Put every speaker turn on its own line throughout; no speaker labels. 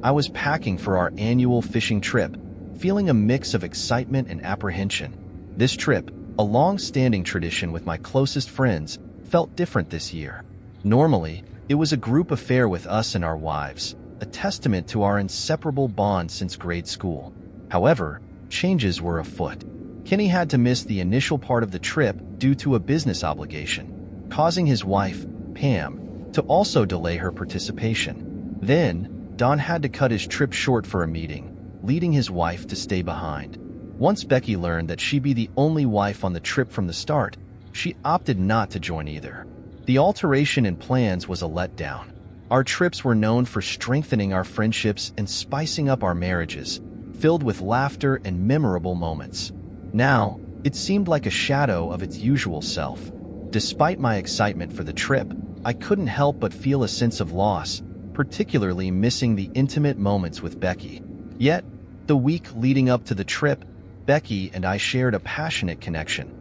I was packing for our annual fishing trip, feeling a mix of excitement and apprehension. This trip, a long-standing tradition with my closest friends, felt different this year. Normally, it was a group affair with us and our wives, a testament to our inseparable bond since grade school. However, changes were afoot. Kenny had to miss the initial part of the trip due to a business obligation, causing his wife, Pam, to also delay her participation. Then, Don had to cut his trip short for a meeting, leading his wife to stay behind. Once Becky learned that she'd be the only wife on the trip from the start, she opted not to join either. The alteration in plans was a letdown. Our trips were known for strengthening our friendships and spicing up our marriages, filled with laughter and memorable moments. Now, it seemed like a shadow of its usual self. Despite my excitement for the trip, I couldn't help but feel a sense of loss, particularly missing the intimate moments with Becky. Yet, the week leading up to the trip, Becky and I shared a passionate connection,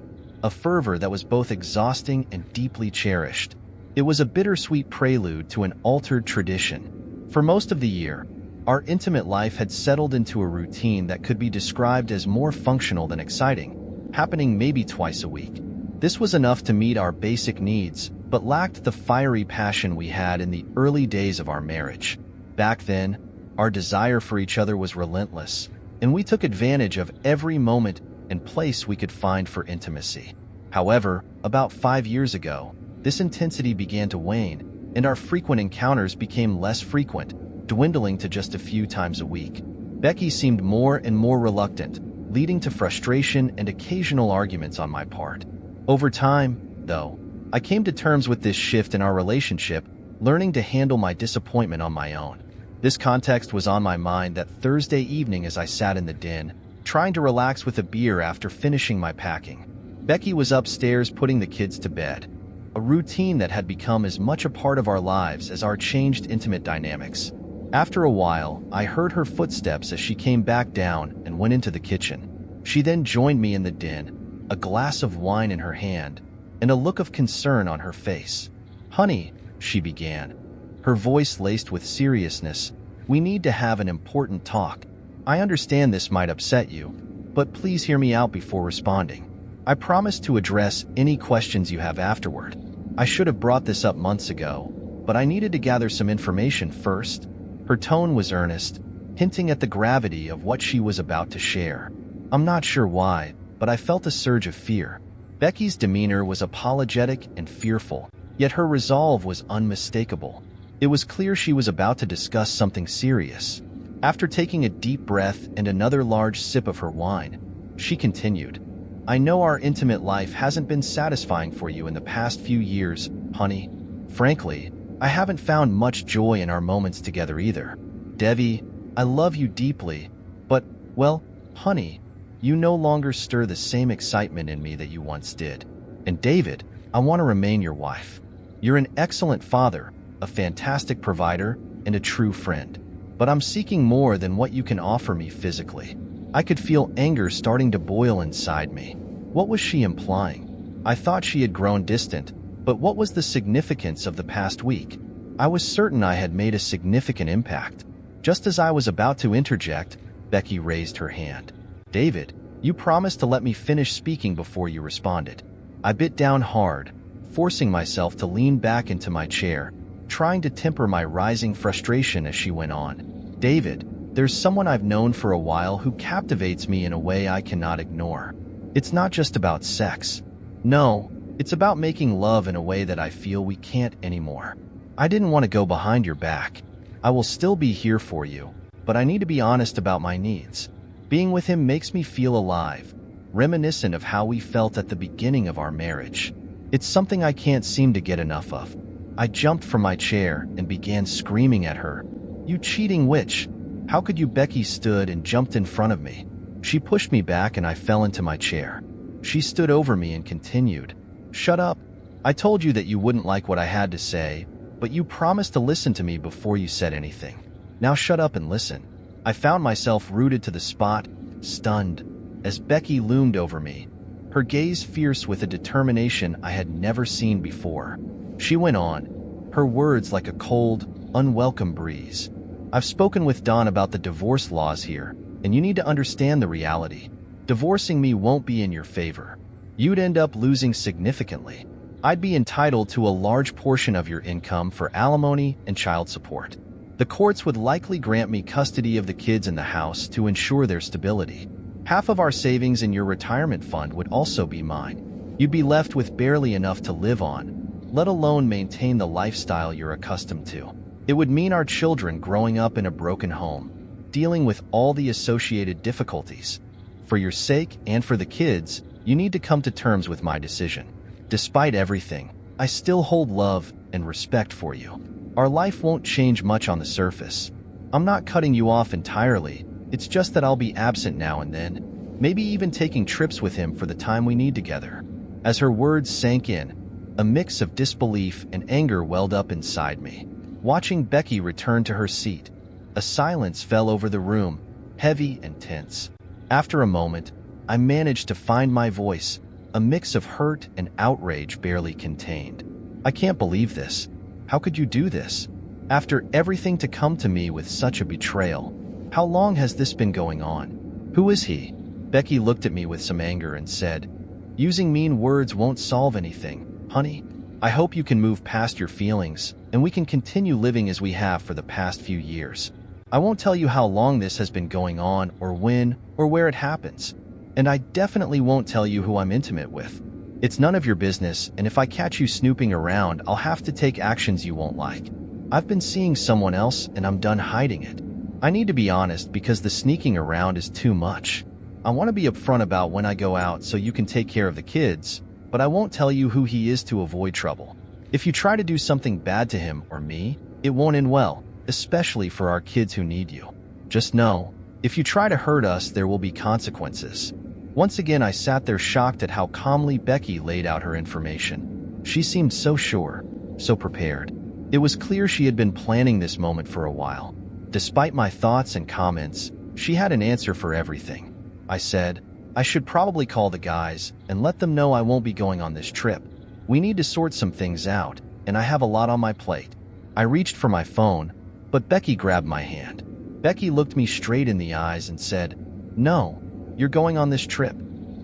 a fervor that was both exhausting and deeply cherished. It was a bittersweet prelude to an altered tradition. For most of the year, our intimate life had settled into a routine that could be described as more functional than exciting, happening maybe twice a week. This was enough to meet our basic needs, but lacked the fiery passion we had in the early days of our marriage. Back then, our desire for each other was relentless, and we took advantage of every moment and place we could find for intimacy. However, about 5 years ago, this intensity began to wane, and our frequent encounters became less frequent, dwindling to just a few times a week. Becky seemed more and more reluctant, leading to frustration and occasional arguments on my part. Over time, though, I came to terms with this shift in our relationship, learning to handle my disappointment on my own. This context was on my mind that Thursday evening as I sat in the den, trying to relax with a beer after finishing my packing. Becky was upstairs putting the kids to bed, a routine that had become as much a part of our lives as our changed intimate dynamics. After a while, I heard her footsteps as she came back down and went into the kitchen. She then joined me in the den, a glass of wine in her hand, and a look of concern on her face. "Honey," she began, her voice laced with seriousness, "we need to have an important talk. I understand this might upset you, but please hear me out before responding. I promise to address any questions you have afterward. I should have brought this up months ago, but I needed to gather some information first." Her tone was earnest, hinting at the gravity of what she was about to share. I'm not sure why, but I felt a surge of fear. Becky's demeanor was apologetic and fearful, yet her resolve was unmistakable. It was clear she was about to discuss something serious. After taking a deep breath and another large sip of her wine, she continued, "I know our intimate life hasn't been satisfying for you in the past few years, honey. Frankly, I haven't found much joy in our moments together either. Devi, I love you deeply, but, well, honey, you no longer stir the same excitement in me that you once did. And David, I want to remain your wife. You're an excellent father, a fantastic provider, and a true friend. But I'm seeking more than what you can offer me physically." I could feel anger starting to boil inside me. What was she implying? I thought she had grown distant, but what was the significance of the past week? I was certain I had made a significant impact. Just as I was about to interject, Becky raised her hand. "David, you promised to let me finish speaking before you responded." I bit down hard, forcing myself to lean back into my chair, trying to temper my rising frustration as she went on. "David, there's someone I've known for a while who captivates me in a way I cannot ignore. It's not just about sex. No, it's about making love in a way that I feel we can't anymore. I didn't want to go behind your back. I will still be here for you, but I need to be honest about my needs. Being with him makes me feel alive, reminiscent of how we felt at the beginning of our marriage. It's something I can't seem to get enough of." I jumped from my chair and began screaming at her. "You cheating witch! How could you?" Becky stood and jumped in front of me. She pushed me back and I fell into my chair. She stood over me and continued, "Shut up. I told you that you wouldn't like what I had to say, but you promised to listen to me before you said anything. Now shut up and listen." I found myself rooted to the spot, stunned, as Becky loomed over me, her gaze fierce with a determination I had never seen before. She went on, her words like a cold, unwelcome breeze. I've spoken with Don about the divorce laws here, and you need to understand the reality. Divorcing me won't be in your favor. You'd end up losing significantly. I'd be entitled to a large portion of your income for alimony and child support. The courts would likely grant me custody of the kids in the house to ensure their stability. Half of our savings in your retirement fund would also be mine. You'd be left with barely enough to live on, let alone maintain the lifestyle you're accustomed to. It would mean our children growing up in a broken home, dealing with all the associated difficulties. For your sake and for the kids, you need to come to terms with my decision. Despite everything, I still hold love and respect for you. Our life won't change much on the surface. I'm not cutting you off entirely. It's just that I'll be absent now and then, maybe even taking trips with him for the time we need together. As her words sank in, a mix of disbelief and anger welled up inside me. Watching Becky return to her seat, a silence fell over the room, heavy and tense. After a moment, I managed to find my voice, a mix of hurt and outrage barely contained. I can't believe this. How could you do this? After everything to come to me with such a betrayal. How long has this been going on? Who is he? Becky looked at me with some anger and said, "Using mean words won't solve anything, honey. I hope you can move past your feelings and we can continue living as we have for the past few years. I won't tell you how long this has been going on or when or where it happens. And I definitely won't tell you who I'm intimate with. It's none of your business, and if I catch you snooping around, I'll have to take actions you won't like. I've been seeing someone else and I'm done hiding it. I need to be honest because the sneaking around is too much. I want to be upfront about when I go out so you can take care of the kids, but I won't tell you who he is to avoid trouble. If you try to do something bad to him or me, it won't end well, especially for our kids who need you. Just know, if you try to hurt us, there will be consequences." Once again, I sat there shocked at how calmly Becky laid out her information. She seemed so sure, so prepared. It was clear she had been planning this moment for a while. Despite my thoughts and comments, she had an answer for everything. I said, "I should probably call the guys and let them know I won't be going on this trip. We need to sort some things out, and I have a lot on my plate." I reached for my phone, but Becky grabbed my hand. Becky looked me straight in the eyes and said, "No. You're going on this trip.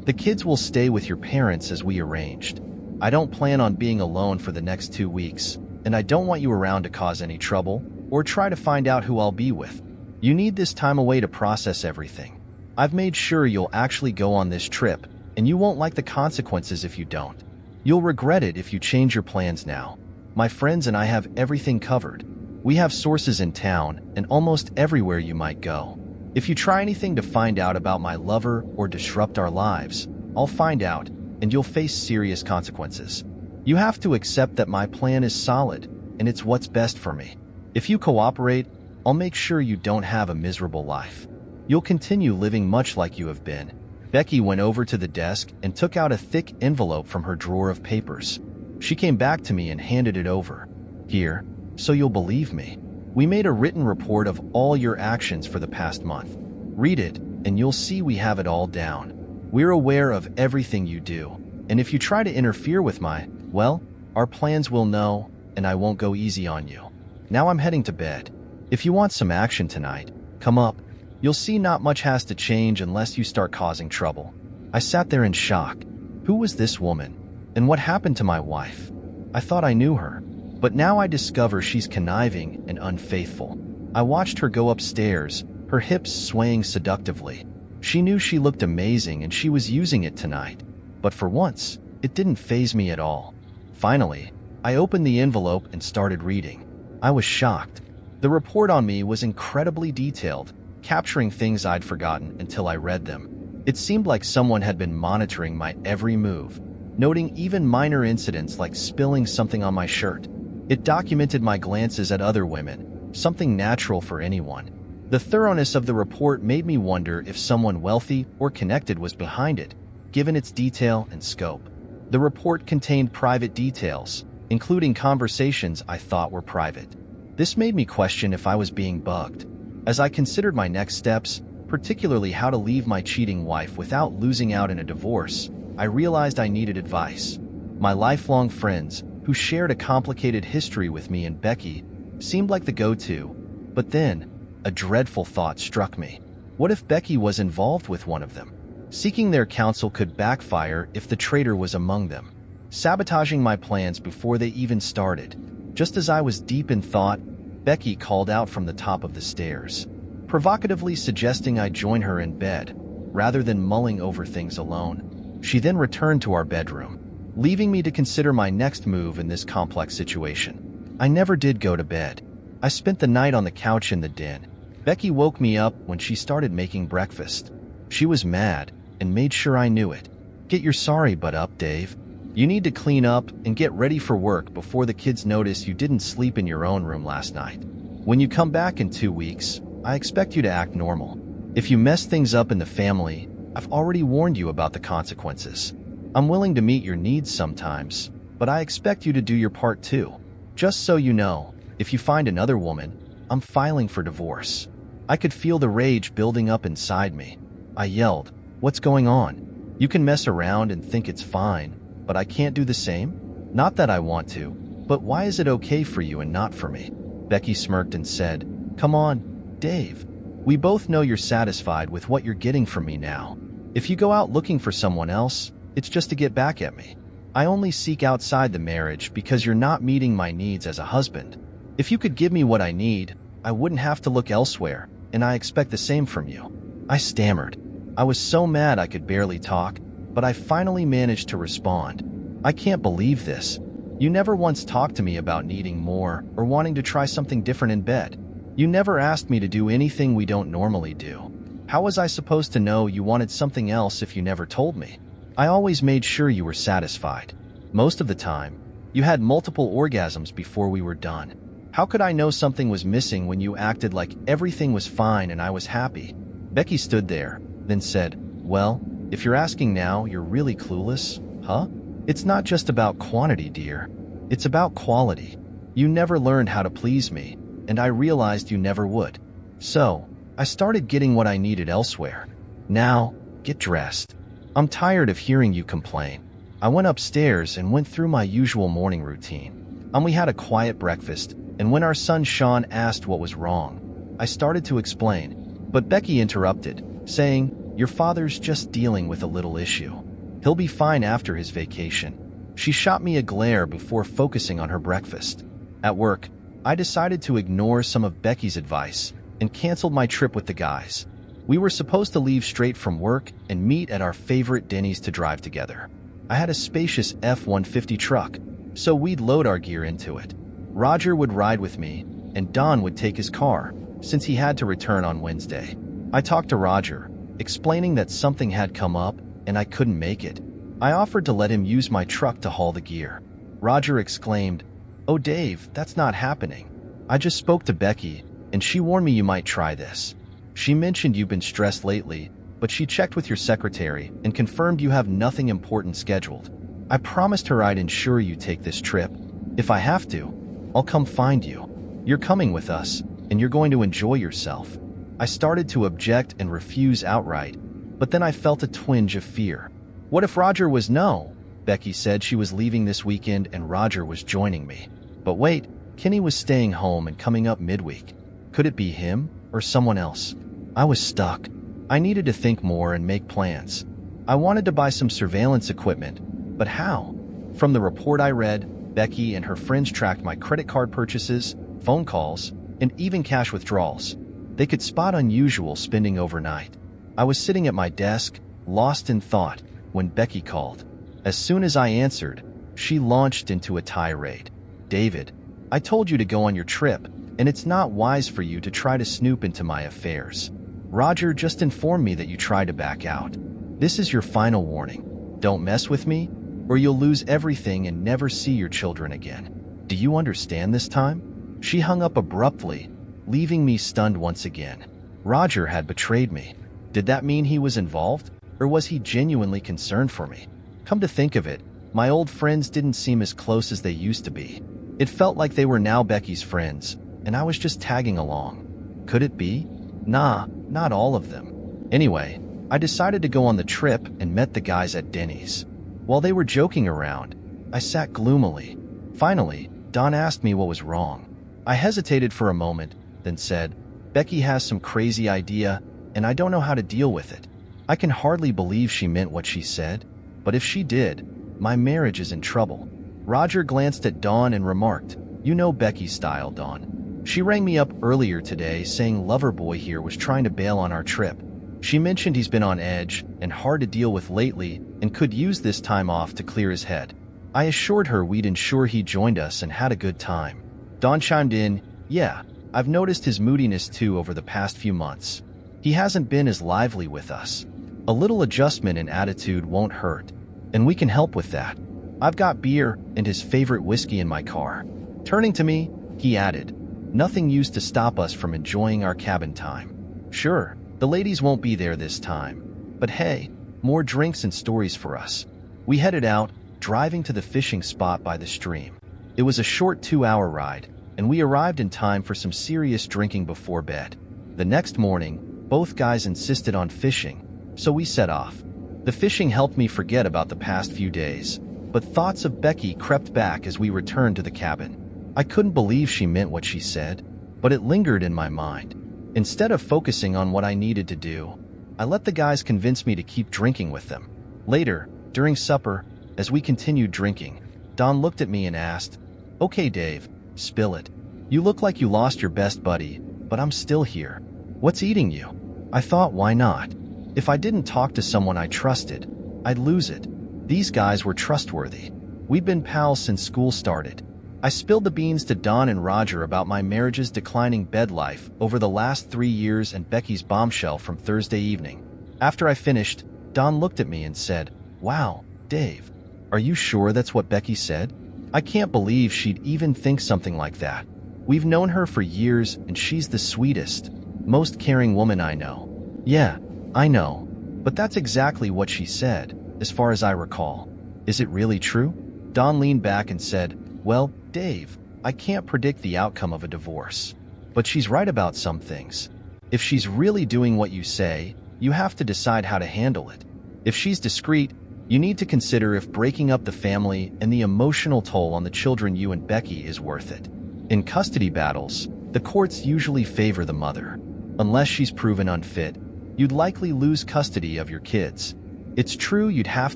The kids will stay with your parents as we arranged. I don't plan on being alone for the next 2 weeks, and I don't want you around to cause any trouble or try to find out who I'll be with. You need this time away to process everything. I've made sure you'll actually go on this trip, and you won't like the consequences if you don't. You'll regret it if you change your plans now. My friends and I have everything covered. We have sources in town and almost everywhere you might go. If you try anything to find out about my lover or disrupt our lives, I'll find out, and you'll face serious consequences. You have to accept that my plan is solid, and it's what's best for me. If you cooperate, I'll make sure you don't have a miserable life. You'll continue living much like you have been." Becky went over to the desk and took out a thick envelope from her drawer of papers. She came back to me and handed it over. "Here, so you'll believe me. We made a written report of all your actions for the past month. Read it, and you'll see we have it all down. We're aware of everything you do, and if you try to interfere with our plans will know, and I won't go easy on you. Now I'm heading to bed. If you want some action tonight, come up. You'll see not much has to change unless you start causing trouble." I sat there in shock. Who was this woman? And what happened to my wife? I thought I knew her. But now I discover she's conniving and unfaithful. I watched her go upstairs, her hips swaying seductively. She knew she looked amazing and she was using it tonight. But for once, it didn't faze me at all. Finally, I opened the envelope and started reading. I was shocked. The report on me was incredibly detailed, capturing things I'd forgotten until I read them. It seemed like someone had been monitoring my every move, noting even minor incidents like spilling something on my shirt. It documented my glances at other women, something natural for anyone. The thoroughness of the report made me wonder if someone wealthy or connected was behind it, given its detail and scope. The report contained private details, including conversations I thought were private. This made me question if I was being bugged. As I considered my next steps, particularly how to leave my cheating wife without losing out in a divorce, I realized I needed advice. My lifelong friends, who shared a complicated history with me and Becky, seemed like the go-to. But then, a dreadful thought struck me. What if Becky was involved with one of them? Seeking their counsel could backfire if the traitor was among them, sabotaging my plans before they even started. Just as I was deep in thought, Becky called out from the top of the stairs, provocatively suggesting I join her in bed, rather than mulling over things alone. She then returned to our bedroom, leaving me to consider my next move in this complex situation. I never did go to bed. I spent the night on the couch in the den. Becky woke me up when she started making breakfast. She was mad and made sure I knew it. Get your sorry butt up, Dave. You need to clean up and get ready for work before the kids notice you didn't sleep in your own room last night. When you come back in 2 weeks, I expect you to act normal. If you mess things up in the family, I've already warned you about the consequences. I'm willing to meet your needs sometimes, but I expect you to do your part too. Just so you know, if you find another woman, I'm filing for divorce. I could feel the rage building up inside me. I yelled, "What's going on? You can mess around and think it's fine, but I can't do the same? Not that I want to, but why is it okay for you and not for me?" Becky smirked and said, "Come on, Dave. We both know you're satisfied with what you're getting from me now. If you go out looking for someone else, it's just to get back at me. I only seek outside the marriage because you're not meeting my needs as a husband. If you could give me what I need, I wouldn't have to look elsewhere, and I expect the same from you." I stammered. I was so mad I could barely talk, but I finally managed to respond. "I can't believe this. You never once talked to me about needing more or wanting to try something different in bed. You never asked me to do anything we don't normally do. How was I supposed to know you wanted something else if you never told me? I always made sure you were satisfied. Most of the time, you had multiple orgasms before we were done. How could I know something was missing when you acted like everything was fine and I was happy?" Becky stood there, then said, "Well, if you're asking now, you're really clueless, huh? It's not just about quantity, dear. It's about quality. You never learned how to please me, and I realized you never would. So, I started getting what I needed elsewhere. Now, get dressed. I'm tired of hearing you complain." I went upstairs and went through my usual morning routine. We had a quiet breakfast, and when our son Sean asked what was wrong, I started to explain, but Becky interrupted, saying, "Your father's just dealing with a little issue. He'll be fine after his vacation." She shot me a glare before focusing on her breakfast. At work, I decided to ignore some of Becky's advice and canceled my trip with the guys. We were supposed to leave straight from work and meet at our favorite Denny's to drive together. I had a spacious F-150 truck, so we'd load our gear into it. Roger would ride with me, and Don would take his car, since he had to return on Wednesday. I talked to Roger, explaining that something had come up and I couldn't make it. I offered to let him use my truck to haul the gear. Roger exclaimed, "Oh Dave, that's not happening. I just spoke to Becky, and she warned me you might try this. She mentioned you've been stressed lately, but she checked with your secretary and confirmed you have nothing important scheduled. I promised her I'd ensure you take this trip. If I have to, I'll come find you. You're coming with us, and you're going to enjoy yourself." I started to object and refuse outright, but then I felt a twinge of fear. What if Roger was no? Becky said she was leaving this weekend and Roger was joining me. But wait, Kenny was staying home and coming up midweek. Could it be him or someone else? I was stuck. I needed to think more and make plans. I wanted to buy some surveillance equipment, but how? From the report I read, Becky and her friends tracked my credit card purchases, phone calls, and even cash withdrawals. They could spot unusual spending overnight. I was sitting at my desk, lost in thought, when Becky called. As soon as I answered, she launched into a tirade. "David, I told you to go on your trip, and it's not wise for you to try to snoop into my affairs. Roger just informed me that you tried to back out. This is your final warning. Don't mess with me, or you'll lose everything and never see your children again. Do you understand this time?" She hung up abruptly, leaving me stunned once again. Roger had betrayed me. Did that mean he was involved, or was he genuinely concerned for me? Come to think of it, my old friends didn't seem as close as they used to be. It felt like they were now Becky's friends, and I was just tagging along. Could it be? Nah, not all of them. Anyway, I decided to go on the trip and met the guys at Denny's. While they were joking around, I sat gloomily. Finally, Don asked me what was wrong. I hesitated for a moment, then said, "Becky has some crazy idea, and I don't know how to deal with it." I can hardly believe she meant what she said, but if she did, my marriage is in trouble. Roger glanced at Dawn and remarked, "You know Becky's style, Dawn. She rang me up earlier today saying Loverboy here was trying to bail on our trip. She mentioned he's been on edge and hard to deal with lately and could use this time off to clear his head. I assured her we'd ensure he joined us and had a good time." Dawn chimed in, "Yeah, I've noticed his moodiness too over the past few months. He hasn't been as lively with us. A little adjustment in attitude won't hurt, and we can help with that. I've got beer and his favorite whiskey in my car." Turning to me, he added, "Nothing used to stop us from enjoying our cabin time. Sure, the ladies won't be there this time, but hey, more drinks and stories for us." We headed out, driving to the fishing spot by the stream. It was a short 2-hour ride, and we arrived in time for some serious drinking before bed. The next morning, both guys insisted on fishing, so we set off. The fishing helped me forget about the past few days, but thoughts of Becky crept back as we returned to the cabin. I couldn't believe she meant what she said, but it lingered in my mind. Instead of focusing on what I needed to do, I let the guys convince me to keep drinking with them. Later, during supper, as we continued drinking, Dawn looked at me and asked, "Okay, Dave, spill it. You look like you lost your best buddy, but I'm still here. What's eating you?" I thought, why not? If I didn't talk to someone I trusted, I'd lose it. These guys were trustworthy. We'd been pals since school started. I spilled the beans to Dawn and Roger about my marriage's declining bed life over the last 3 years and Becky's bombshell from Thursday evening. After I finished, Dawn looked at me and said, "Wow, Dave, are you sure that's what Becky said? I can't believe she'd even think something like that. We've known her for years and she's the sweetest, most caring woman I know." "Yeah, I know, but that's exactly what she said, as far as I recall. Is it really true?" Dawn leaned back and said, "Well, Dave, I can't predict the outcome of a divorce, but she's right about some things. If she's really doing what you say, you have to decide how to handle it. If she's discreet, you need to consider if breaking up the family and the emotional toll on the children you and Becky is worth it. In custody battles, the courts usually favor the mother. Unless she's proven unfit, you'd likely lose custody of your kids. It's true you'd have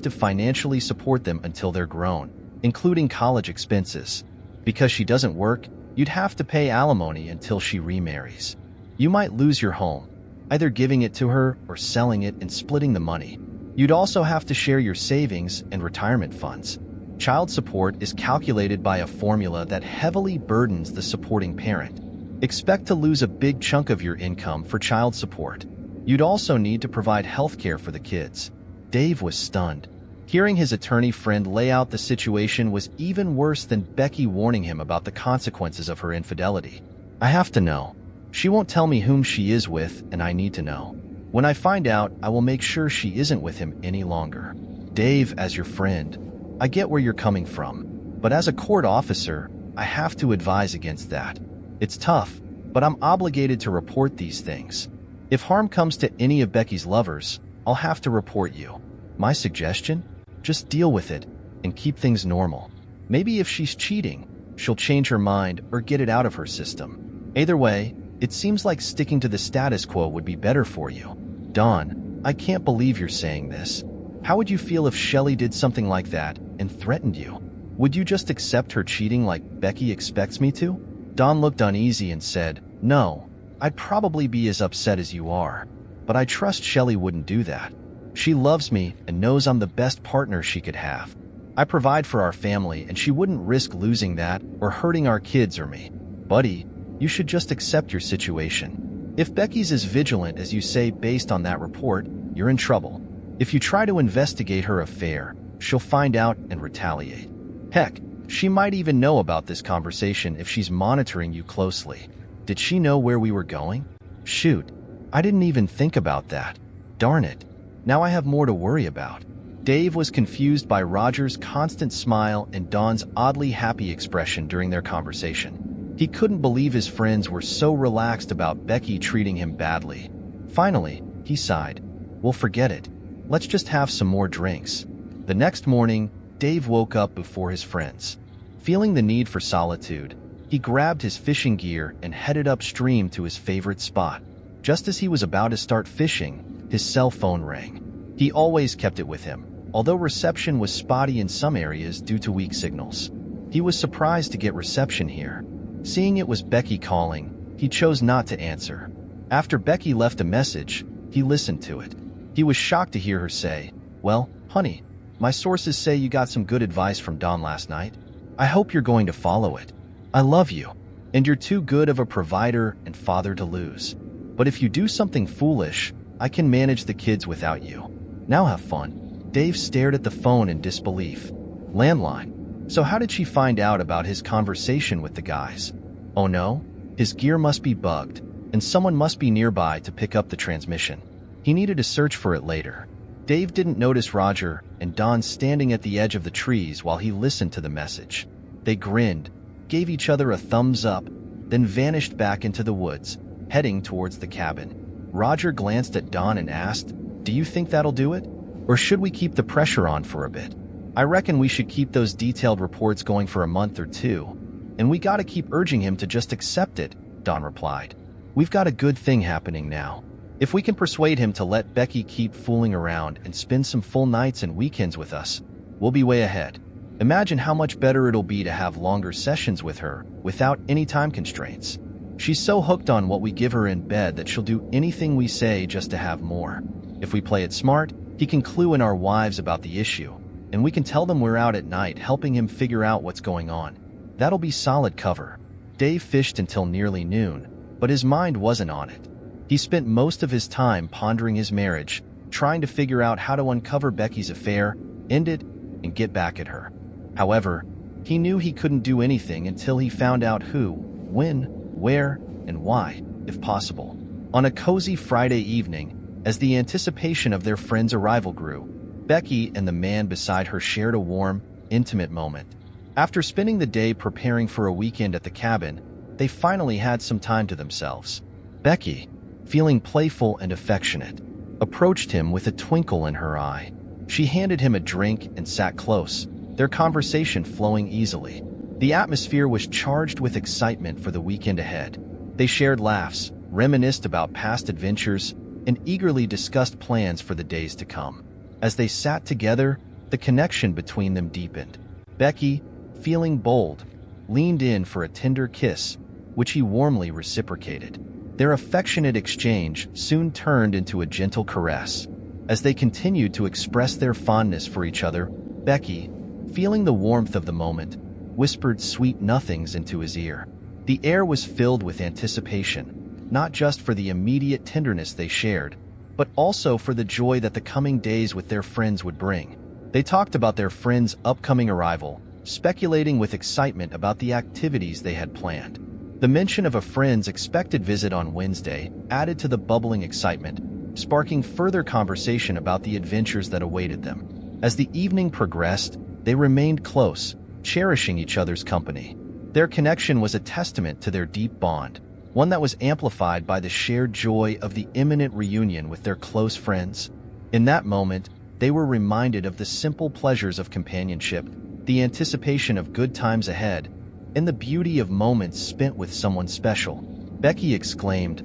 to financially support them until they're grown, including college expenses. Because she doesn't work, you'd have to pay alimony until she remarries. You might lose your home, either giving it to her or selling it and splitting the money. You'd also have to share your savings and retirement funds. Child support is calculated by a formula that heavily burdens the supporting parent. Expect to lose a big chunk of your income for child support. You'd also need to provide health care for the kids." Dave was stunned. Hearing his attorney friend lay out the situation was even worse than Becky warning him about the consequences of her infidelity. "I have to know. She won't tell me whom she is with, and I need to know. When I find out, I will make sure she isn't with him any longer." "Dave, as your friend, I get where you're coming from, but as a court officer, I have to advise against that. It's tough, but I'm obligated to report these things. If harm comes to any of Becky's lovers, I'll have to report you. My suggestion? Just deal with it and keep things normal. Maybe if she's cheating, she'll change her mind or get it out of her system. Either way, it seems like sticking to the status quo would be better for you." "Dawn, I can't believe you're saying this. How would you feel if Shelley did something like that and threatened you? Would you just accept her cheating like Becky expects me to?" Dawn looked uneasy and said, "No, I'd probably be as upset as you are, but I trust Shelley wouldn't do that. She loves me and knows I'm the best partner she could have. I provide for our family and she wouldn't risk losing that or hurting our kids or me. Buddy, you should just accept your situation. If Becky's as vigilant as you say based on that report, you're in trouble. If you try to investigate her affair, she'll find out and retaliate. Heck, she might even know about this conversation if she's monitoring you closely. Did she know where we were going? Shoot, I didn't even think about that. Darn it. Now I have more to worry about." Dave was confused by Roger's constant smile and Dawn's oddly happy expression during their conversation. He couldn't believe his friends were so relaxed about Becky treating him badly. Finally, he sighed. "Well, forget it. Let's just have some more drinks." The next morning, Dave woke up before his friends. Feeling the need for solitude, He grabbed his fishing gear and headed upstream to his favorite spot. Just as he was about to start fishing, his cell phone rang. He always kept it with him, although reception was spotty in some areas due to weak signals. He was surprised to get reception here. Seeing it was Becky calling, he chose not to answer. After Becky left a message, he listened to it. He was shocked to hear her say, "Well, honey, my sources say you got some good advice from Don last night. I hope you're going to follow it. I love you, and you're too good of a provider and father to lose. But if you do something foolish, I can manage the kids without you. Now have fun." Dave stared at the phone in disbelief. Landline. So how did she find out about his conversation with the guys? Oh no, his gear must be bugged, and someone must be nearby to pick up the transmission. He needed to search for it later. Dave didn't notice Roger and Don standing at the edge of the trees while he listened to the message. They grinned, gave each other a thumbs up, then vanished back into the woods, heading towards the cabin. Roger glanced at Don and asked, "Do you think that'll do it? Or should we keep the pressure on for a bit?" "I reckon we should keep those detailed reports going for a month or two, and we gotta keep urging him to just accept it," Don replied. "We've got a good thing happening now. If we can persuade him to let Becky keep fooling around and spend some full nights and weekends with us, we'll be way ahead. Imagine how much better it'll be to have longer sessions with her without any time constraints. She's so hooked on what we give her in bed that she'll do anything we say just to have more. If we play it smart, he can clue in our wives about the issue, and we can tell them we're out at night helping him figure out what's going on. That'll be solid cover." Dave fished until nearly noon, but his mind wasn't on it. He spent most of his time pondering his marriage, trying to figure out how to uncover Becky's affair, end it, and get back at her. However, he knew he couldn't do anything until he found out who, when, where, and why, if possible. On a cozy Friday evening, as the anticipation of their friend's arrival grew, Becky and the man beside her shared a warm, intimate moment. After spending the day preparing for a weekend at the cabin, they finally had some time to themselves. Becky, feeling playful and affectionate, approached him with a twinkle in her eye. She handed him a drink and sat close, their conversation flowing easily. The atmosphere was charged with excitement for the weekend ahead. They shared laughs, reminisced about past adventures, and eagerly discussed plans for the days to come. As they sat together, the connection between them deepened. Becky, feeling bold, leaned in for a tender kiss, which he warmly reciprocated. Their affectionate exchange soon turned into a gentle caress. As they continued to express their fondness for each other, Becky, feeling the warmth of the moment, whispered sweet nothings into his ear. The air was filled with anticipation, not just for the immediate tenderness they shared, but also for the joy that the coming days with their friends would bring. They talked about their friend's upcoming arrival, speculating with excitement about the activities they had planned. The mention of a friend's expected visit on Wednesday added to the bubbling excitement, sparking further conversation about the adventures that awaited them. As the evening progressed, they remained close, cherishing each other's company. Their connection was a testament to their deep bond, one that was amplified by the shared joy of the imminent reunion with their close friends. In that moment, they were reminded of the simple pleasures of companionship, the anticipation of good times ahead, and the beauty of moments spent with someone special. Becky exclaimed,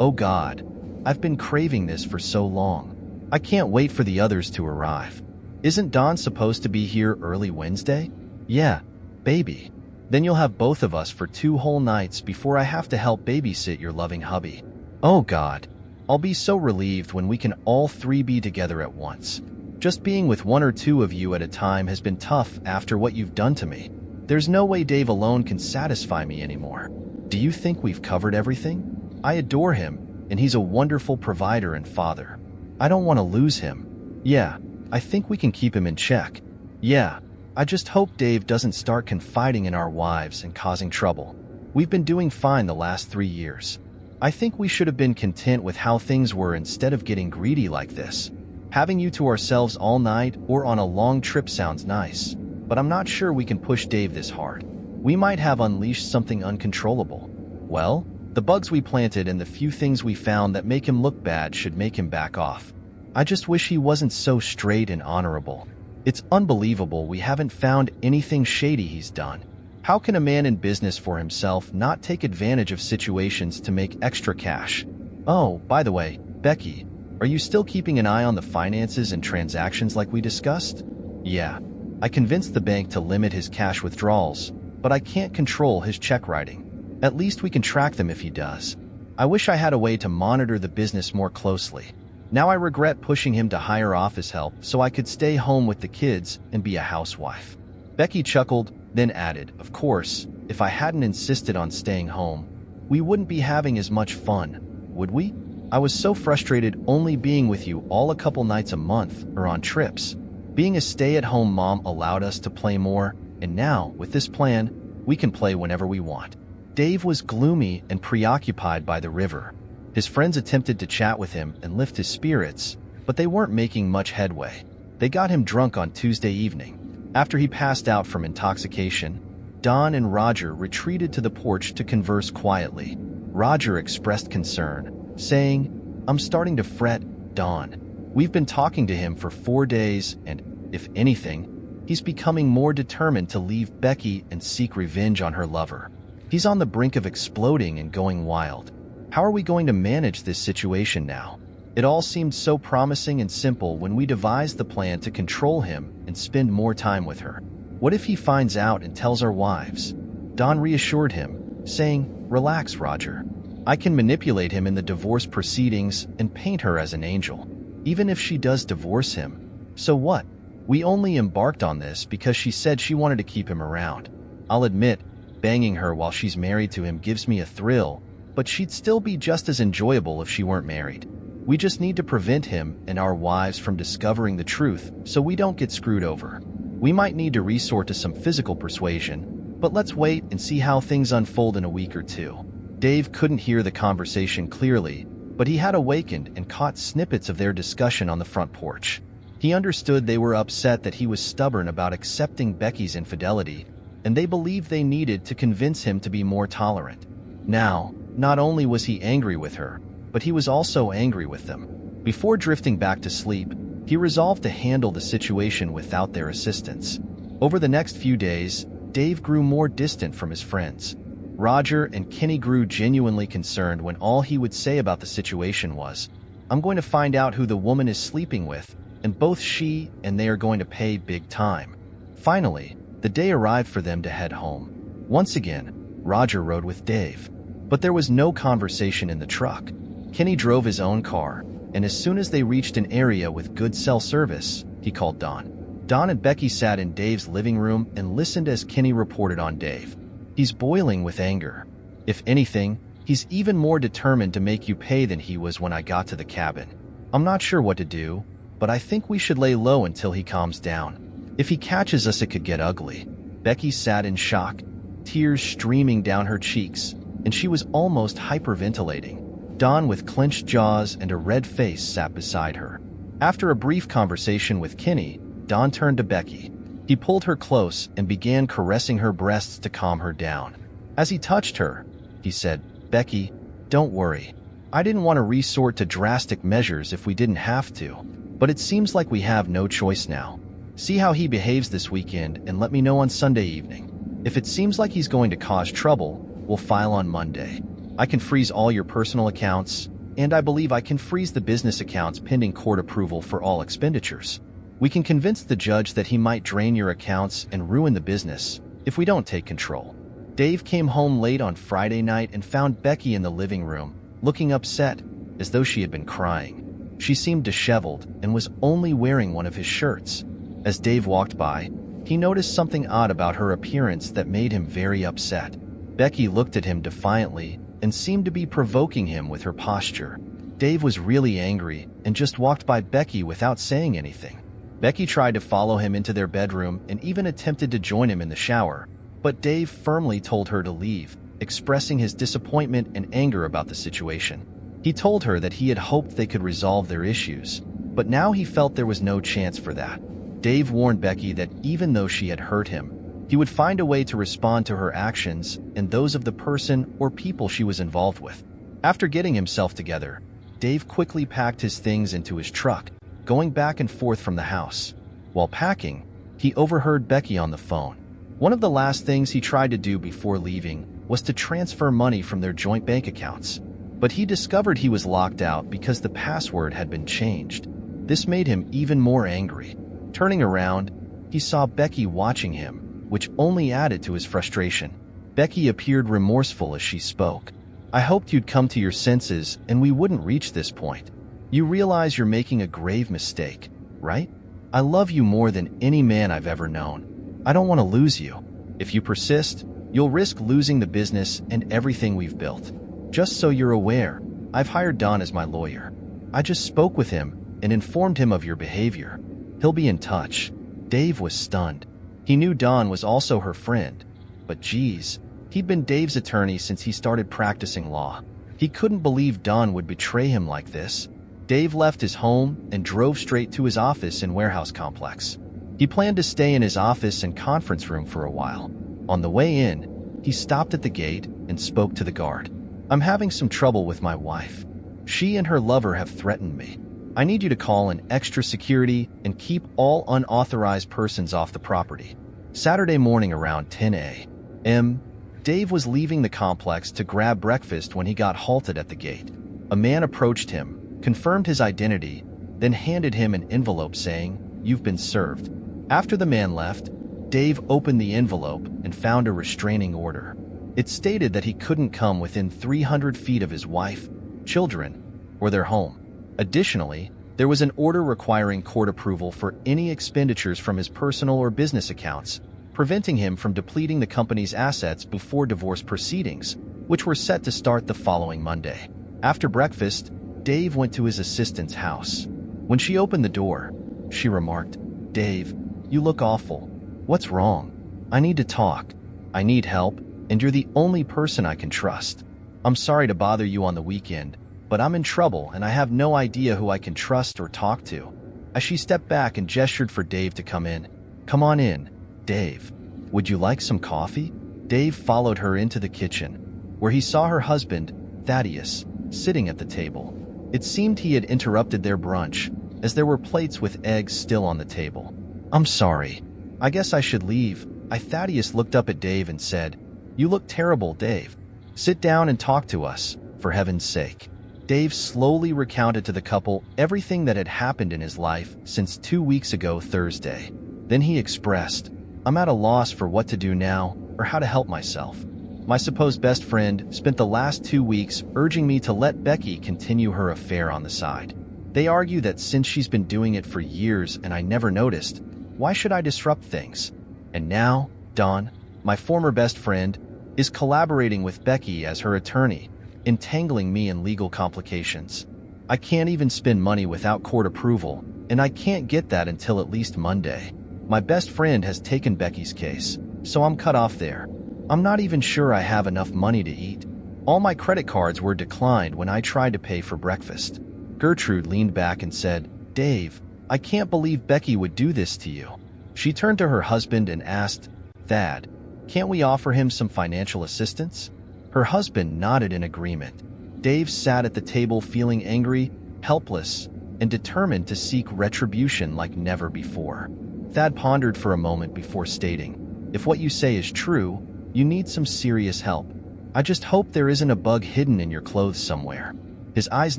"Oh God, I've been craving this for so long. I can't wait for the others to arrive. Isn't Don supposed to be here early Wednesday?" "Yeah, baby. Then you'll have both of us for 2 whole nights before I have to help babysit your loving hubby. Oh God, I'll be so relieved when we can all 3 be together at once. Just being with 1 or 2 of you at a time has been tough after what you've done to me. There's no way Dave alone can satisfy me anymore. Do you think we've covered everything? I adore him, and he's a wonderful provider and father. I don't want to lose him. Yeah, I think we can keep him in check. Yeah, I just hope Dave doesn't start confiding in our wives and causing trouble. We've been doing fine the last 3 years. I think we should have been content with how things were instead of getting greedy like this. Having you to ourselves all night or on a long trip sounds nice, but I'm not sure we can push Dave this hard. We might have unleashed something uncontrollable. Well, the bugs we planted and the few things we found that make him look bad should make him back off. I just wish he wasn't so straight and honorable. It's unbelievable we haven't found anything shady he's done. How can a man in business for himself not take advantage of situations to make extra cash? Oh, by the way, Becky, are you still keeping an eye on the finances and transactions like we discussed? Yeah. I convinced the bank to limit his cash withdrawals, but I can't control his check writing. At least we can track them if he does. I wish I had a way to monitor the business more closely. Now I regret pushing him to hire office help so I could stay home with the kids and be a housewife. Becky chuckled, then added, of course, if I hadn't insisted on staying home, we wouldn't be having as much fun, would we? I was so frustrated only being with you all a couple nights a month or on trips. Being a stay-at-home mom allowed us to play more, and now, with this plan, we can play whenever we want. Dave was gloomy and preoccupied by the river. His friends attempted to chat with him and lift his spirits, but they weren't making much headway. They got him drunk on Tuesday evening. After he passed out from intoxication, Don and Roger retreated to the porch to converse quietly. Roger expressed concern, saying, I'm starting to fret, Don. We've been talking to him for 4 days, and, if anything, he's becoming more determined to leave Becky and seek revenge on her lover. He's on the brink of exploding and going wild. How are we going to manage this situation now? It all seemed so promising and simple when we devised the plan to control him and spend more time with her. What if he finds out and tells our wives? Don reassured him, saying, relax, Roger. I can manipulate him in the divorce proceedings and paint her as an angel. Even if she does divorce him, so what? We only embarked on this because she said she wanted to keep him around. I'll admit, banging her while she's married to him gives me a thrill, but she'd still be just as enjoyable if she weren't married. We just need to prevent him and our wives from discovering the truth so we don't get screwed over. We might need to resort to some physical persuasion, but let's wait and see how things unfold in a week or two. Dave couldn't hear the conversation clearly, but he had awakened and caught snippets of their discussion on the front porch. He understood they were upset that he was stubborn about accepting Becky's infidelity, and they believed they needed to convince him to be more tolerant. Now, not only was he angry with her, but he was also angry with them. Before drifting back to sleep, he resolved to handle the situation without their assistance. Over the next few days, Dave grew more distant from his friends. Roger and Kenny grew genuinely concerned when all he would say about the situation was, I'm going to find out who the woman is sleeping with, and both she and they are going to pay big time. Finally, the day arrived for them to head home. Once again, Roger rode with Dave, but there was no conversation in the truck. Kenny drove his own car, and as soon as they reached an area with good cell service, he called Don. Don and Becky sat in Dave's living room and listened as Kenny reported on Dave. He's boiling with anger. If anything, he's even more determined to make you pay than he was when I got to the cabin. I'm not sure what to do, but I think we should lay low until he calms down. If he catches us, it could get ugly. Becky sat in shock, tears streaming down her cheeks, and she was almost hyperventilating. Don, with clenched jaws and a red face, sat beside her. After a brief conversation with Kenny, Don turned to Becky. He pulled her close and began caressing her breasts to calm her down. As he touched her, he said, Becky, don't worry. I didn't want to resort to drastic measures if we didn't have to, but it seems like we have no choice now. See how he behaves this weekend and let me know on Sunday evening. If it seems like he's going to cause trouble, we'll file on Monday. I can freeze all your personal accounts, and I believe I can freeze the business accounts pending court approval for all expenditures. We can convince the judge that he might drain your accounts and ruin the business if we don't take control. Dave came home late on Friday night and found Becky in the living room, looking upset, as though she had been crying. She seemed disheveled and was only wearing one of his shirts. As Dave walked by, he noticed something odd about her appearance that made him very upset. Becky looked at him defiantly and seemed to be provoking him with her posture. Dave was really angry and just walked by Becky without saying anything. Becky tried to follow him into their bedroom and even attempted to join him in the shower, but Dave firmly told her to leave, expressing his disappointment and anger about the situation. He told her that he had hoped they could resolve their issues, but now he felt there was no chance for that. Dave warned Becky that even though she had hurt him, he would find a way to respond to her actions and those of the person or people she was involved with. After getting himself together, Dave quickly packed his things into his truck, going back and forth from the house. While packing, he overheard Becky on the phone. One of the last things he tried to do before leaving was to transfer money from their joint bank accounts, but he discovered he was locked out because the password had been changed. This made him even more angry. Turning around, he saw Becky watching him, which only added to his frustration. Becky appeared remorseful as she spoke. "I hoped you'd come to your senses and we wouldn't reach this point. You realize you're making a grave mistake, right? I love you more than any man I've ever known. I don't want to lose you. If you persist, you'll risk losing the business and everything we've built. Just so you're aware, I've hired Don as my lawyer. I just spoke with him and informed him of your behavior. He'll be in touch." Dave was stunned. He knew Don was also her friend, but geez, he'd been Dave's attorney since he started practicing law. He couldn't believe Don would betray him like this. Dave left his home and drove straight to his office in Warehouse Complex. He planned to stay in his office and conference room for a while. On the way in, he stopped at the gate and spoke to the guard. "I'm having some trouble with my wife. She and her lover have threatened me. I need you to call in extra security and keep all unauthorized persons off the property." Saturday morning around 10 a.m., Dave was leaving the complex to grab breakfast when he got halted at the gate. A man approached him, confirmed his identity, then handed him an envelope saying, "You've been served." After the man left, Dave opened the envelope and found a restraining order. It stated that he couldn't come within 300 feet of his wife, children, or their home. Additionally, there was an order requiring court approval for any expenditures from his personal or business accounts, preventing him from depleting the company's assets before divorce proceedings, which were set to start the following Monday. After breakfast, Dave went to his assistant's house. When she opened the door, she remarked, "Dave, you look awful. What's wrong? I need to talk. I need help, and you're the only person I can trust. I'm sorry to bother you on the weekend, but I'm in trouble and I have no idea who I can trust or talk to." As she stepped back and gestured for Dave to come in. "Come on in, Dave. Would you like some coffee?" Dave followed her into the kitchen, where he saw her husband, Thaddeus, sitting at the table. It seemed he had interrupted their brunch, as there were plates with eggs still on the table. "I'm sorry. I guess I should leave." Thaddeus looked up at Dave and said, "You look terrible, Dave. Sit down and talk to us, for heaven's sake." Dave slowly recounted to the couple everything that had happened in his life since 2 weeks ago Thursday. Then he expressed, "I'm at a loss for what to do now or how to help myself. My supposed best friend spent the last 2 weeks urging me to let Becky continue her affair on the side. They argue that since she's been doing it for years and I never noticed, why should I disrupt things? And now, Don, my former best friend, is collaborating with Becky as her attorney, entangling me in legal complications. I can't even spend money without court approval, and I can't get that until at least Monday. My best friend has taken Becky's case, so I'm cut off there. I'm not even sure I have enough money to eat. All my credit cards were declined when I tried to pay for breakfast." Gertrude leaned back and said, "Dave, I can't believe Becky would do this to you." She turned to her husband and asked, "Thad, can't we offer him some financial assistance?" Her husband nodded in agreement. Dave sat at the table feeling angry, helpless, and determined to seek retribution like never before. Thad pondered for a moment before stating, "If what you say is true, you need some serious help. I just hope there isn't a bug hidden in your clothes somewhere." His eyes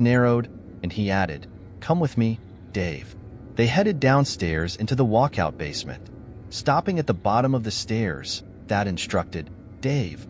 narrowed, and he added, "Come with me, Dave." They headed downstairs into the walkout basement. Stopping at the bottom of the stairs, Thad instructed, "Dave,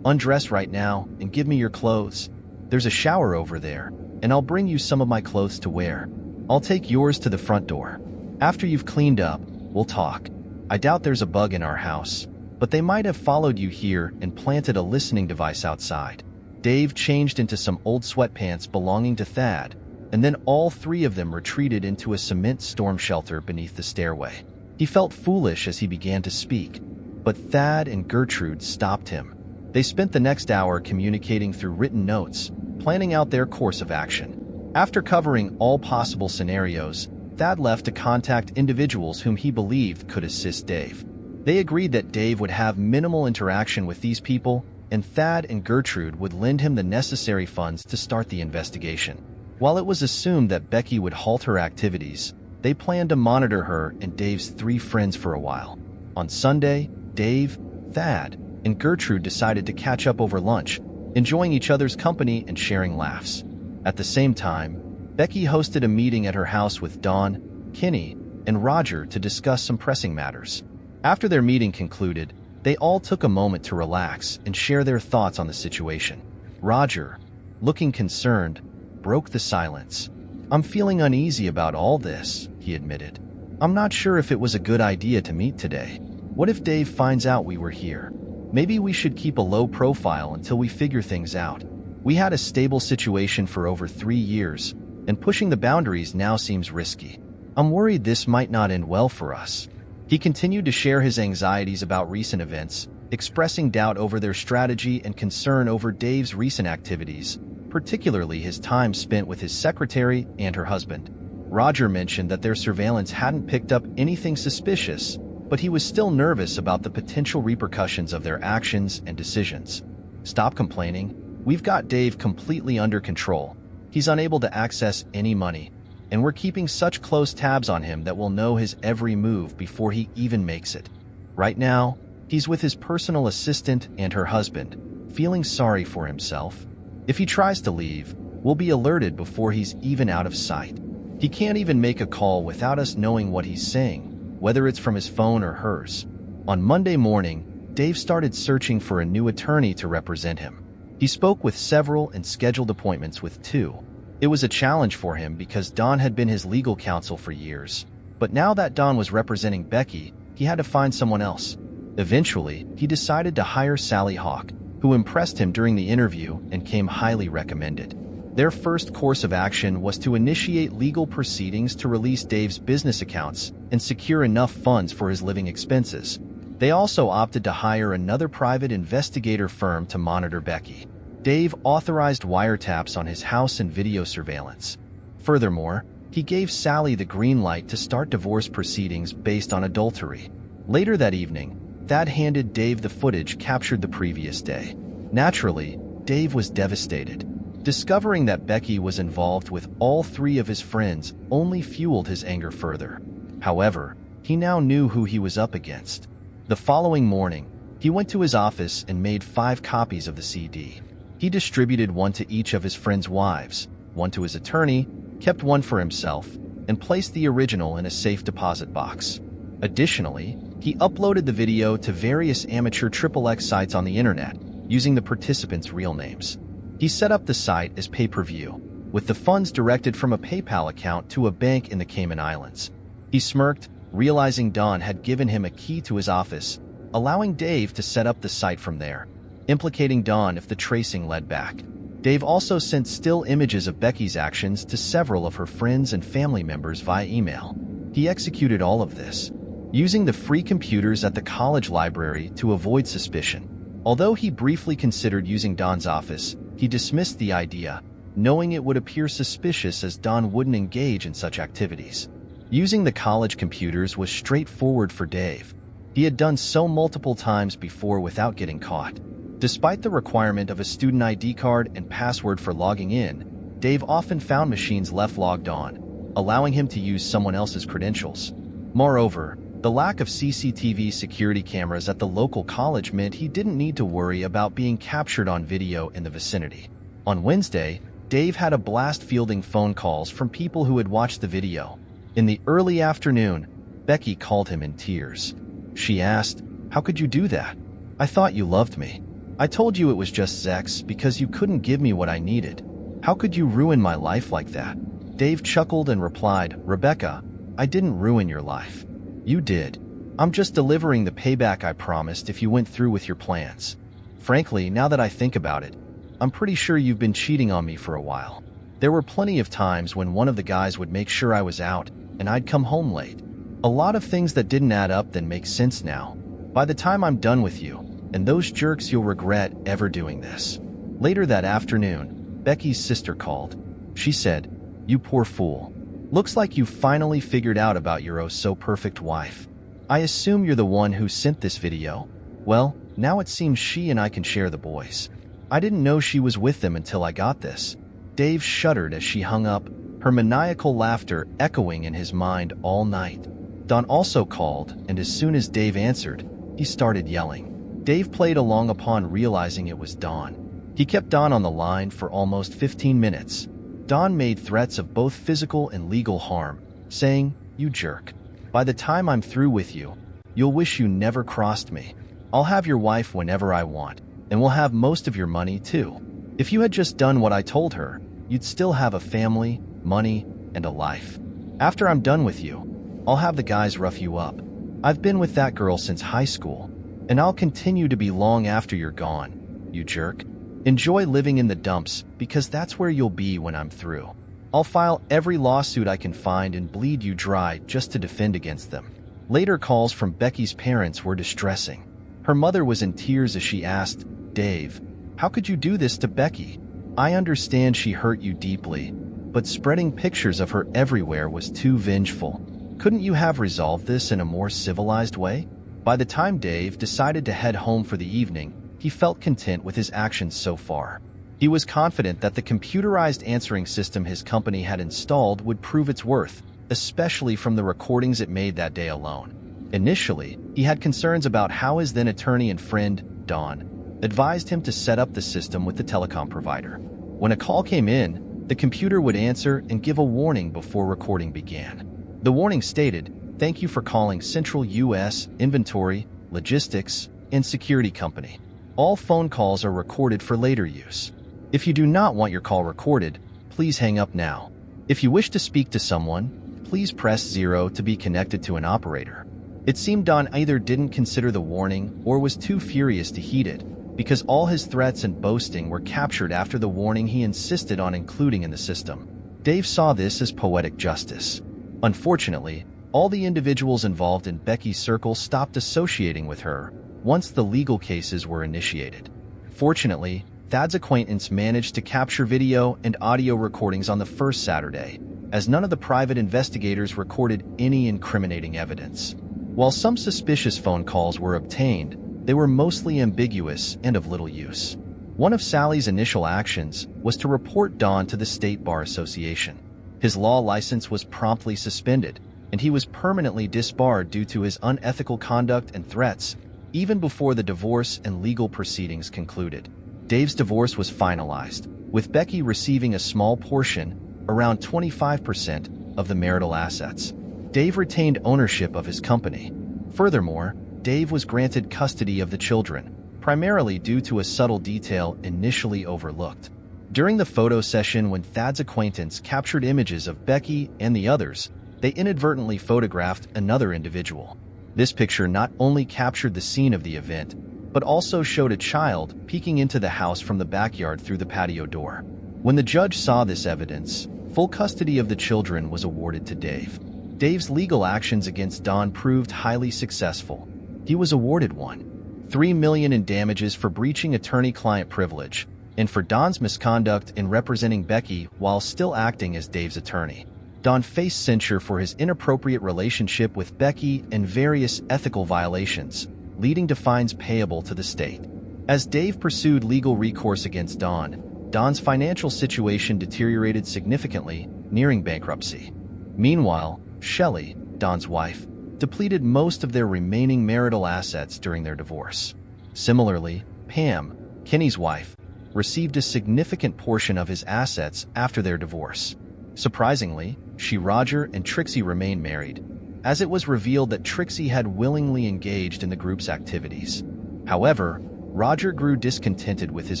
undress right now and give me your clothes. There's a shower over there, and I'll bring you some of my clothes to wear. I'll take yours to the front door. After you've cleaned up, we'll talk. I doubt there's a bug in our house, but they might have followed you here and planted a listening device outside." Dave changed into some old sweatpants belonging to Thad, and then all three of them retreated into a cement storm shelter beneath the stairway. He felt foolish as he began to speak, but Thad and Gertrude stopped him. They spent the next hour communicating through written notes, planning out their course of action. After covering all possible scenarios, Thad left to contact individuals whom he believed could assist Dave. They agreed that Dave would have minimal interaction with these people, and Thad and Gertrude would lend him the necessary funds to start the investigation. While it was assumed that Becky would halt her activities, they planned to monitor her and Dave's 3 friends for a while. On Sunday, Dave, Thad and Gertrude decided to catch up over lunch, enjoying each other's company and sharing laughs. At the same time, Becky hosted a meeting at her house with Dawn, Kinney, and Roger to discuss some pressing matters. After their meeting concluded, they all took a moment to relax and share their thoughts on the situation. Roger, looking concerned, broke the silence. "I'm feeling uneasy about all this," he admitted. "I'm not sure if it was a good idea to meet today. What if Dave finds out we were here? Maybe we should keep a low profile until we figure things out. We had a stable situation for over 3 years, and pushing the boundaries now seems risky. I'm worried this might not end well for us." He continued to share his anxieties about recent events, expressing doubt over their strategy and concern over Dave's recent activities, particularly his time spent with his secretary and her husband. Roger mentioned that their surveillance hadn't picked up anything suspicious, but he was still nervous about the potential repercussions of their actions and decisions. "Stop complaining. We've got Dave completely under control. He's unable to access any money, and we're keeping such close tabs on him that we'll know his every move before he even makes it. Right now, he's with his personal assistant and her husband, feeling sorry for himself. If he tries to leave, we'll be alerted before he's even out of sight. He can't even make a call without us knowing what he's saying, whether it's from his phone or hers." On Monday morning, Dave started searching for a new attorney to represent him. He spoke with several and scheduled appointments with 2. It was a challenge for him because Dawn had been his legal counsel for years, but now that Dawn was representing Becky, he had to find someone else. Eventually, he decided to hire Sally Hawk, who impressed him during the interview and came highly recommended. Their first course of action was to initiate legal proceedings to release Dave's business accounts and secure enough funds for his living expenses. They also opted to hire another private investigator firm to monitor Becky. Dave authorized wiretaps on his house and video surveillance. Furthermore, he gave Sally the green light to start divorce proceedings based on adultery. Later that evening, Thad handed Dave the footage captured the previous day. Naturally, Dave was devastated. Discovering that Becky was involved with all 3 of his friends only fueled his anger further. However, he now knew who he was up against. The following morning, he went to his office and made 5 copies of the CD. He distributed one to each of his friends' wives, one to his attorney, kept one for himself, and placed the original in a safe deposit box. Additionally, he uploaded the video to various amateur XXX sites on the internet, using the participants' real names. He set up the site as pay-per-view, with the funds directed from a PayPal account to a bank in the Cayman Islands. He smirked, realizing Dawn had given him a key to his office, allowing Dave to set up the site from there, implicating Dawn if the tracing led back. Dave also sent still images of Becky's actions to several of her friends and family members via email. He executed all of this, using the free computers at the college library to avoid suspicion. Although he briefly considered using Dawn's office, he dismissed the idea, knowing it would appear suspicious as Dawn wouldn't engage in such activities. Using the college computers was straightforward for Dave. He had done so multiple times before without getting caught. Despite the requirement of a student ID card and password for logging in, Dave often found machines left logged on, allowing him to use someone else's credentials. Moreover, the lack of CCTV security cameras at the local college meant he didn't need to worry about being captured on video in the vicinity. On Wednesday, Dave had a blast fielding phone calls from people who had watched the video. In the early afternoon, Becky called him in tears. She asked, "How could you do that? I thought you loved me. I told you it was just sex because you couldn't give me what I needed. How could you ruin my life like that?" Dave chuckled and replied, "Rebecca, I didn't ruin your life. You did. I'm just delivering the payback I promised if you went through with your plans. Frankly, now that I think about it, I'm pretty sure you've been cheating on me for a while. There were plenty of times when one of the guys would make sure I was out and I'd come home late. A lot of things that didn't add up then make sense now. By the time I'm done with you, and those jerks, you'll regret ever doing this." Later that afternoon, Becky's sister called. She said, "You poor fool. Looks like you finally figured out about your oh-so-perfect wife. I assume you're the one who sent this video. Well, now it seems she and I can share the boys. I didn't know she was with them until I got this." Dave shuddered as she hung up, her maniacal laughter echoing in his mind all night. Dawn also called, and as soon as Dave answered, he started yelling. Dave played along upon realizing it was Dawn. He kept Dawn on the line for almost 15 minutes. Dawn made threats of both physical and legal harm, saying, "You jerk. By the time I'm through with you, you'll wish you never crossed me. I'll have your wife whenever I want, and we'll have most of your money too. If you had just done what I told her, you'd still have a family, money, and a life. After I'm done with you, I'll have the guys rough you up. I've been with that girl since high school, and I'll continue to be long after you're gone, you jerk. Enjoy living in the dumps, because that's where you'll be when I'm through. I'll file every lawsuit I can find and bleed you dry just to defend against them." Later calls from Becky's parents were distressing. Her mother was in tears as she asked, "Dave, how could you do this to Becky? I understand she hurt you deeply, but spreading pictures of her everywhere was too vengeful. Couldn't you have resolved this in a more civilized way?" By the time Dave decided to head home for the evening, he felt content with his actions so far. He was confident that the computerized answering system his company had installed would prove its worth, especially from the recordings it made that day alone. Initially, he had concerns about how his then attorney and friend, Dawn, advised him to set up the system with the telecom provider. When a call came in, the computer would answer and give a warning before recording began. The warning stated, "Thank you for calling Central U.S. Inventory, Logistics, and Security Company. All phone calls are recorded for later use. If you do not want your call recorded, please hang up now. If you wish to speak to someone, please press 0 to be connected to an operator." It seemed Don either didn't consider the warning or was too furious to heed it, because all his threats and boasting were captured after the warning he insisted on including in the system. Dave saw this as poetic justice. Unfortunately, all the individuals involved in Becky's circle stopped associating with her once the legal cases were initiated. Fortunately, Thad's acquaintance managed to capture video and audio recordings on the first Saturday, as none of the private investigators recorded any incriminating evidence. While some suspicious phone calls were obtained, they were mostly ambiguous and of little use. One of Sally's initial actions was to report Don to the State Bar Association. His law license was promptly suspended, and he was permanently disbarred due to his unethical conduct and threats, even before the divorce and legal proceedings concluded. Dave's divorce was finalized, with Becky receiving a small portion, around 25%, of the marital assets. Dave retained ownership of his company. Furthermore, Dave was granted custody of the children, primarily due to a subtle detail initially overlooked. During the photo session when Thad's acquaintance captured images of Becky and the others, they inadvertently photographed another individual. This picture not only captured the scene of the event, but also showed a child peeking into the house from the backyard through the patio door. When the judge saw this evidence, full custody of the children was awarded to Dave. Dave's legal actions against Don proved highly successful. He was awarded $1.3 million in damages for breaching attorney-client privilege, and for Don's misconduct in representing Becky while still acting as Dave's attorney. Don faced censure for his inappropriate relationship with Becky and various ethical violations, leading to fines payable to the state. As Dave pursued legal recourse against Don's financial situation deteriorated significantly, nearing bankruptcy. Meanwhile, Shelley, Don's wife, depleted most of their remaining marital assets during their divorce. Similarly, Pam, Kenny's wife, received a significant portion of his assets after their divorce. Surprisingly, Roger and Trixie remained married, as it was revealed that Trixie had willingly engaged in the group's activities. However, Roger grew discontented with his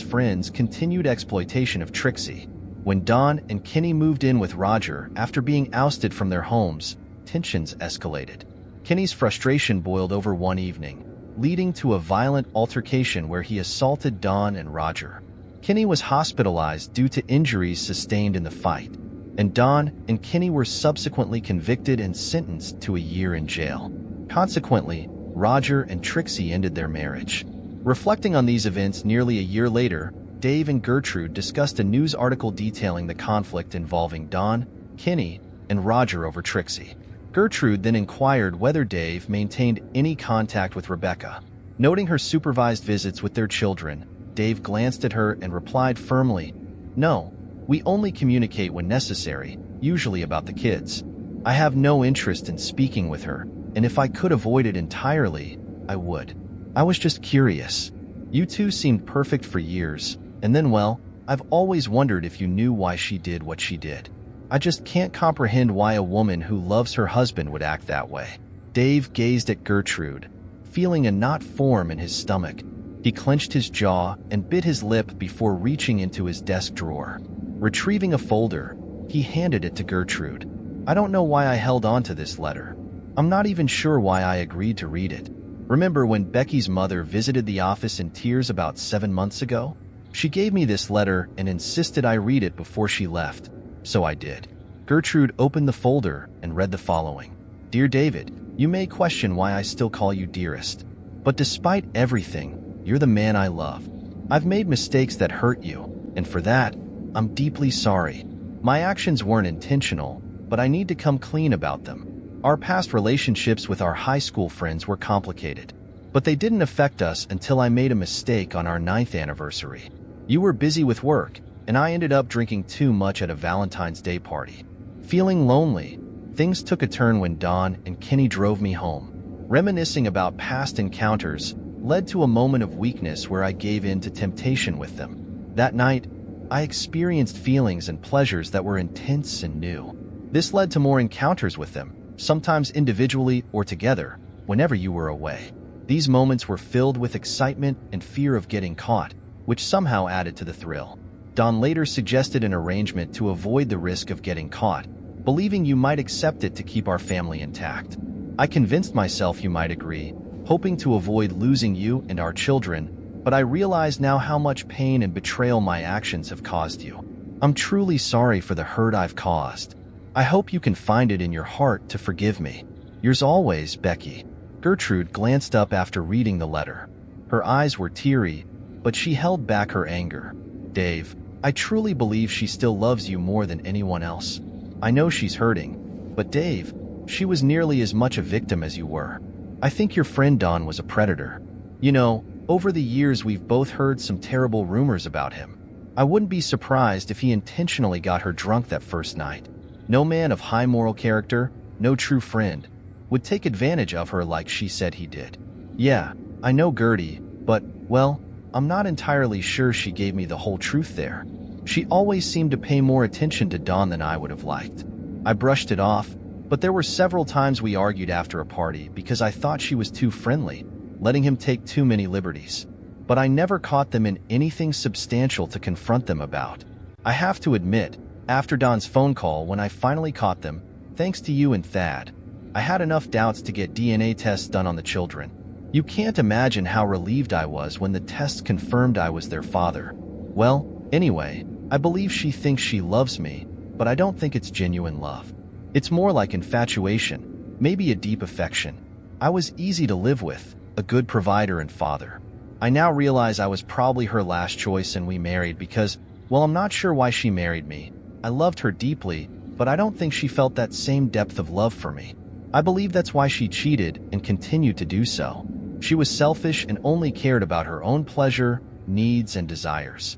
friends' continued exploitation of Trixie. When Don and Kenny moved in with Roger after being ousted from their homes, tensions escalated. Kenny's frustration boiled over one evening, leading to a violent altercation where he assaulted Don and Roger. Kenny was hospitalized due to injuries sustained in the fight, and Don and Kenny were subsequently convicted and sentenced to a year in jail. Consequently, Roger and Trixie ended their marriage. Reflecting on these events nearly a year later, Dave and Gertrude discussed a news article detailing the conflict involving Don, Kenny, and Roger over Trixie. Gertrude then inquired whether Dave maintained any contact with Rebecca. Noting her supervised visits with their children, Dave glanced at her and replied firmly, "No, we only communicate when necessary, usually about the kids. I have no interest in speaking with her, and if I could avoid it entirely, I would." I was just curious. You two seemed perfect for years, and then, well, I've always wondered if you knew why she did what she did. I just can't comprehend why a woman who loves her husband would act that way." Dave gazed at Gertrude, feeling a knot form in his stomach. He clenched his jaw and bit his lip before reaching into his desk drawer. Retrieving a folder, he handed it to Gertrude. "I don't know why I held on to this letter. I'm not even sure why I agreed to read it. Remember when Becky's mother visited the office in tears about 7 months ago? She gave me this letter and insisted I read it before she left, so I did." Gertrude opened the folder and read the following. "Dear David, you may question why I still call you dearest, but despite everything, you're the man I love. I've made mistakes that hurt you, and for that, I'm deeply sorry. My actions weren't intentional, but I need to come clean about them. Our past relationships with our high school friends were complicated, but they didn't affect us until I made a mistake on our 9th anniversary. You were busy with work, and I ended up drinking too much at a Valentine's Day party. Feeling lonely, things took a turn when Dawn and Kenny drove me home. Reminiscing about past encounters led to a moment of weakness where I gave in to temptation with them. That night, I experienced feelings and pleasures that were intense and new. This led to more encounters with them, sometimes individually or together, whenever you were away. These moments were filled with excitement and fear of getting caught, which somehow added to the thrill. Dawn later suggested an arrangement to avoid the risk of getting caught, believing you might accept it to keep our family intact. I convinced myself you might agree, hoping to avoid losing you and our children, but I realize now how much pain and betrayal my actions have caused you. I'm truly sorry for the hurt I've caused. I hope you can find it in your heart to forgive me. Yours always, Becky." Gertrude glanced up after reading the letter. Her eyes were teary, but she held back her anger. "Dave, I truly believe she still loves you more than anyone else. I know she's hurting, but Dave, she was nearly as much a victim as you were. I think your friend Don was a predator. You know, over the years we've both heard some terrible rumors about him. I wouldn't be surprised if he intentionally got her drunk that first night. No man of high moral character, no true friend, would take advantage of her like she said he did. Yeah, I know Gertie, but, well, I'm not entirely sure she gave me the whole truth there. She always seemed to pay more attention to Dawn than I would have liked. I brushed it off, but there were several times we argued after a party because I thought she was too friendly, letting him take too many liberties. But I never caught them in anything substantial to confront them about. I have to admit, after Don's phone call when I finally caught them, thanks to you and Thad, I had enough doubts to get DNA tests done on the children. You can't imagine how relieved I was when the tests confirmed I was their father. Well, anyway, I believe she thinks she loves me, but I don't think it's genuine love. It's more like infatuation, maybe a deep affection. I was easy to live with, a good provider and father. I now realize I was probably her last choice and we married because, well, I'm not sure why she married me. I loved her deeply, but I don't think she felt that same depth of love for me. I believe that's why she cheated and continued to do so. She was selfish and only cared about her own pleasure, needs, and desires.